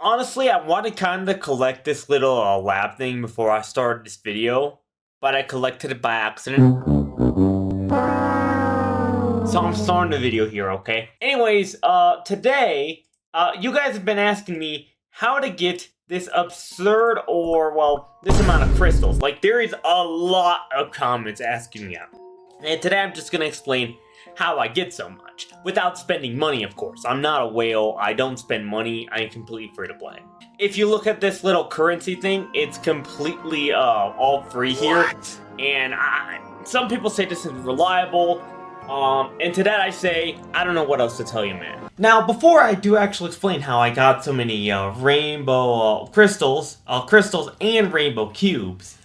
honestly, I want to kind of collect this little lab thing before I started this video, but I collected it by accident. So I'm starting the video here, okay? Anyways, today, you guys have been asking me how to get this absurd this amount of crystals. Like, there is a lot of comments asking me that. And today I'm just gonna explain how I get so much, without spending money, of course. I'm not a whale, I don't spend money, I'm completely free to play. If you look at this little currency thing, it's completely all free here. And some people say this is reliable, and to that I say, I don't know what else to tell you, man. Now, before I do actually explain how I got so many rainbow crystals and rainbow cubes,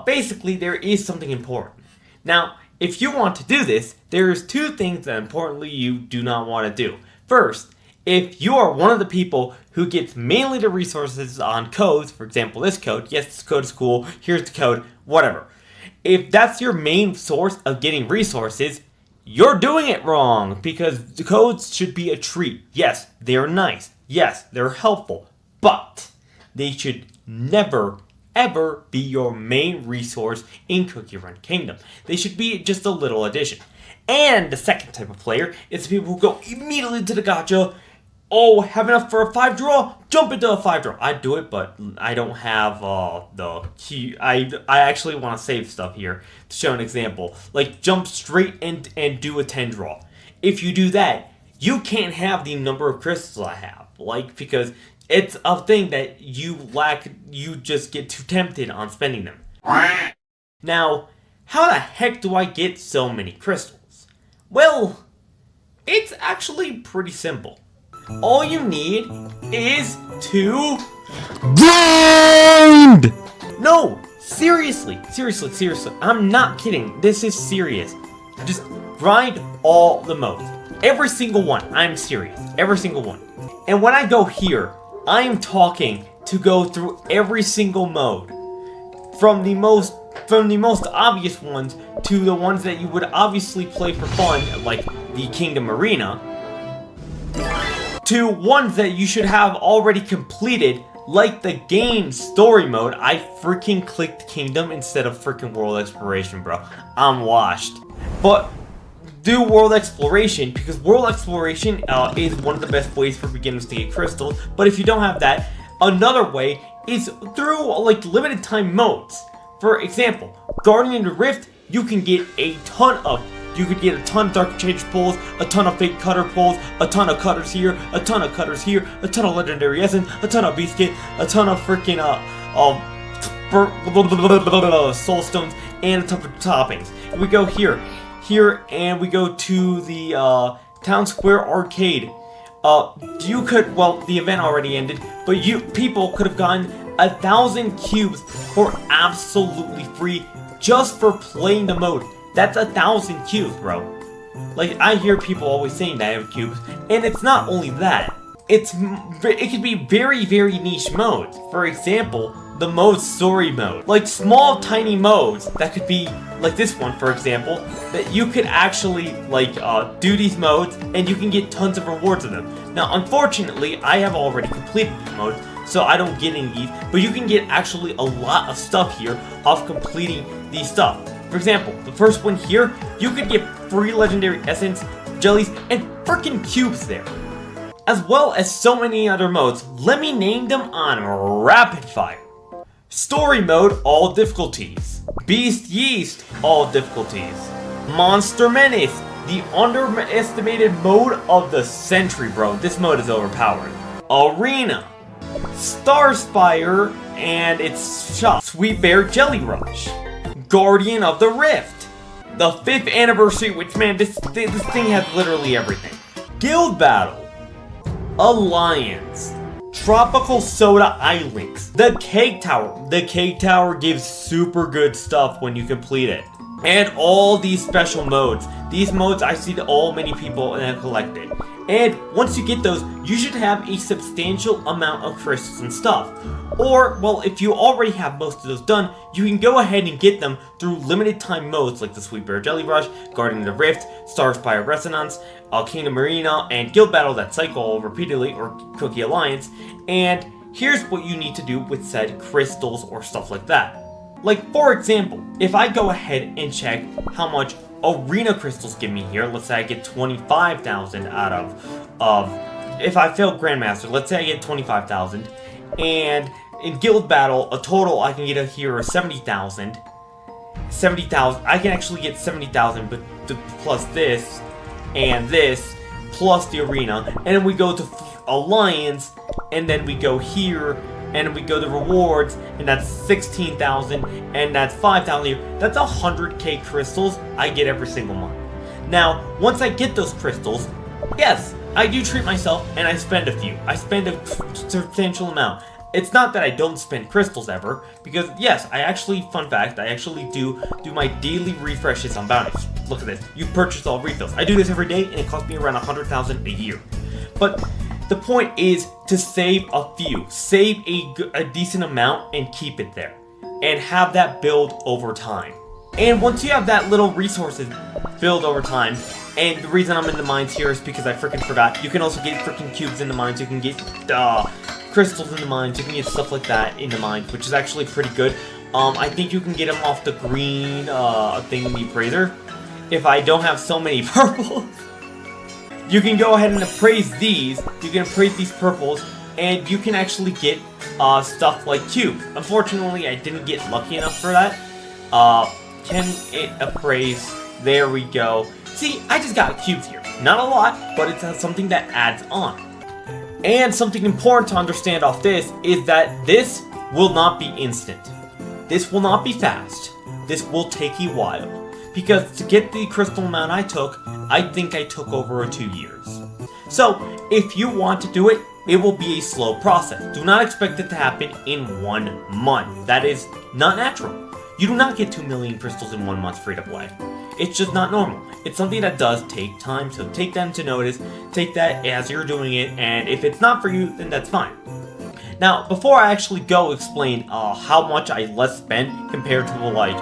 basically there is something important. Now, if you want to do this, there's two things that importantly you do not want to do. First, if you are one of the people who gets mainly the resources on codes, for example this code, yes this code is cool, here's the code, whatever. If that's your main source of getting resources, you're doing it wrong, because the codes should be a treat. Yes, they're nice, yes, they're helpful, but they should never ever be your main resource in Cookie Run Kingdom. They should be just a little addition. And the second type of player is the people who go immediately to the gacha. Oh, have enough for a 5-draw? Jump into a 5-draw. I'd do it, but I don't have the key. I actually want to save stuff here to show an example. Like, jump straight and do a 10-draw. If you do that, you can't have the number of crystals I have. Like, because it's a thing that you lack, you just get too tempted on spending them. Now, how the heck do I get so many crystals? Well, it's actually pretty simple. All you need is to grind! No, seriously, I'm not kidding, this is serious. Just grind all the modes. Every single one, I'm serious, every single one. And when I go here, I am talking to go through every single mode, from the most obvious ones to the ones that you would obviously play for fun, like the Kingdom Arena, to ones that you should have already completed, like the game story mode. I freaking clicked Kingdom instead of freaking World Exploration, bro. I'm washed. But do World Exploration, because World Exploration is one of the best ways for beginners to get crystals. But if you don't have that, another way is through like limited time modes. For example, Guardian of the Rift, you can get a ton of Dark Change pulls, a ton of fake cutter pulls, a ton of cutters here, a ton of cutters here, a ton of legendary essence, a ton of beast kit, a ton of freaking soul stones, and a ton of toppings. And we go here, and we go to the Town Square Arcade. The event already ended, but people could have gotten 1,000 cubes for absolutely free just for playing the mode. That's 1,000 cubes, bro. Like, I hear people always saying that I have cubes, and it's not only that. It could be very, very niche modes. For example, the mode story mode. Like small, tiny modes that could be like this one, for example, that you could actually do these modes, and you can get tons of rewards of them. Now, unfortunately, I have already completed these modes, so I don't get any of these, but you can get actually a lot of stuff here off completing these stuff. For example, the first one here, you could get free legendary essence, jellies, and freaking cubes there. As well as so many other modes. Let me name them on rapid fire. Story mode, all difficulties. Beast Yeast, all difficulties. Monster Menace, the underestimated mode of the century, bro. This mode is overpowered. Arena, Starspire, and its shop. Sweet Bear Jelly Rush. Guardian of the Rift, the 5th anniversary, which, man, this thing has literally everything. Guild Battle, Alliance, Tropical Soda Islands, the Cake Tower. The Cake Tower gives super good stuff when you complete it. And all these special modes. These modes I see many people have collected. And once you get those, you should have a substantial amount of crystals and stuff. Or, well, if you already have most of those done, you can go ahead and get them through limited time modes like the Sweet Bear Jelly Rush, Guardian of the Rift, Star Spire Resonance, Kingdom Arena, and Guild Battle that cycle repeatedly, or Cookie Alliance. And here's what you need to do with said crystals or stuff like that. Like, for example, if I go ahead and check how much arena crystals give me here, let's say I get 25,000 out of, if I fail Grandmaster, let's say I get 25,000, and in Guild Battle, a total I can get here of 70,000, I can actually get 70,000, but plus this, and this, plus the arena, and then we go to Alliance, and then we go here, and we go to rewards, and that's 16,000, and that's 5,000 here. That's 100k crystals I get every single month. Now, once I get those crystals, yes, I do treat myself, and I spend a few. I spend a substantial amount. It's not that I don't spend crystals ever, because yes, I actually, fun fact, I actually do my daily refreshes on bounties. Look at this, you purchase all refills. I do this every day, and it costs me around 100,000 a year. But the point is to save a few, save a decent amount and keep it there, and have that build over time. And once you have that little resources build over time, and the reason I'm in the mines here is because I freaking forgot, you can also get freaking cubes in the mines, you can get crystals in the mines, you can get stuff like that in the mines, which is actually pretty good. I think you can get them off the green thing in the appraiser. If I don't have so many purples, you can go ahead and appraise these. You can appraise these purples, and you can actually get stuff like cubes. Unfortunately, I didn't get lucky enough for that. Can it appraise? There we go. See, I just got cubes here. Not a lot, but it's something that adds on. And something important to understand off this is that this will not be instant. This will not be fast. This will take a while. Because to get the crystal amount I took, I think I took over 2 years. So, if you want to do it, it will be a slow process. Do not expect it to happen in 1 month. That is not natural. You do not get 2 million crystals in 1 month free to play. It's just not normal. It's something that does take time, so take them to notice, take that as you're doing it, and if it's not for you, then that's fine. Now, before I actually go explain how much I less spend compared to like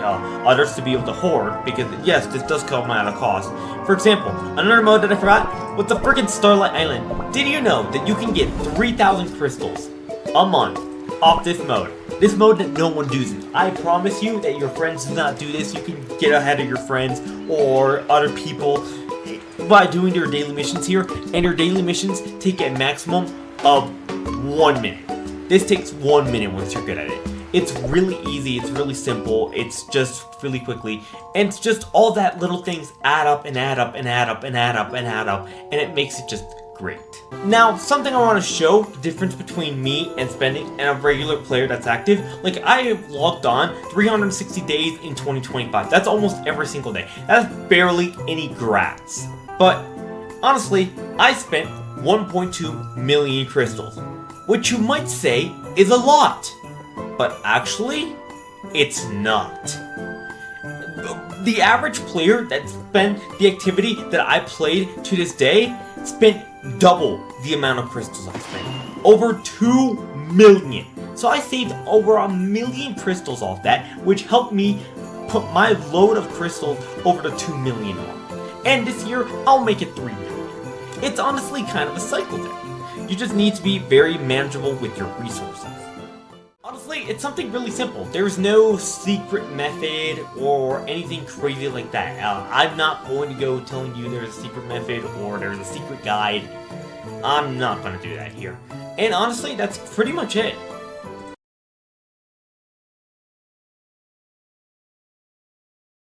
others to be able to hoard, because yes, this does come at a cost. For example, another mode that I forgot was the freaking Starlight Island. Did you know that you can get 3,000 crystals a month off this mode? This mode that no one uses. I promise you that your friends do not do this. You can get ahead of your friends or other people by doing your daily missions here, and your daily missions take a maximum of 1 minute. This takes 1 minute once you're good at it. It's really easy, it's really simple, it's just really quickly, and it's just all that little things add up and add up and add up and add up and add up, and it makes it just great. Now, something I want to show, the difference between me and spending and a regular player that's active. Like, I have logged on 360 days in 2025. That's almost every single day. That's barely any grass. But, honestly, I spent 1.2 million crystals, which you might say is a lot. But actually, it's not. The average player that spent the activity that I played to this day spent double the amount of crystals I spent. Over 2 million. So I saved over 1 million crystals off that, which helped me put my load of crystals over the 2 million mark. And this year, I'll make it 3 million. It's honestly kind of a cycle thing. You just need to be very manageable with your resources. Honestly, it's something really simple. There's no secret method or anything crazy like that. I'm not going to go telling you there's a secret method or there's a secret guide. I'm not going to do that here. And honestly, that's pretty much it.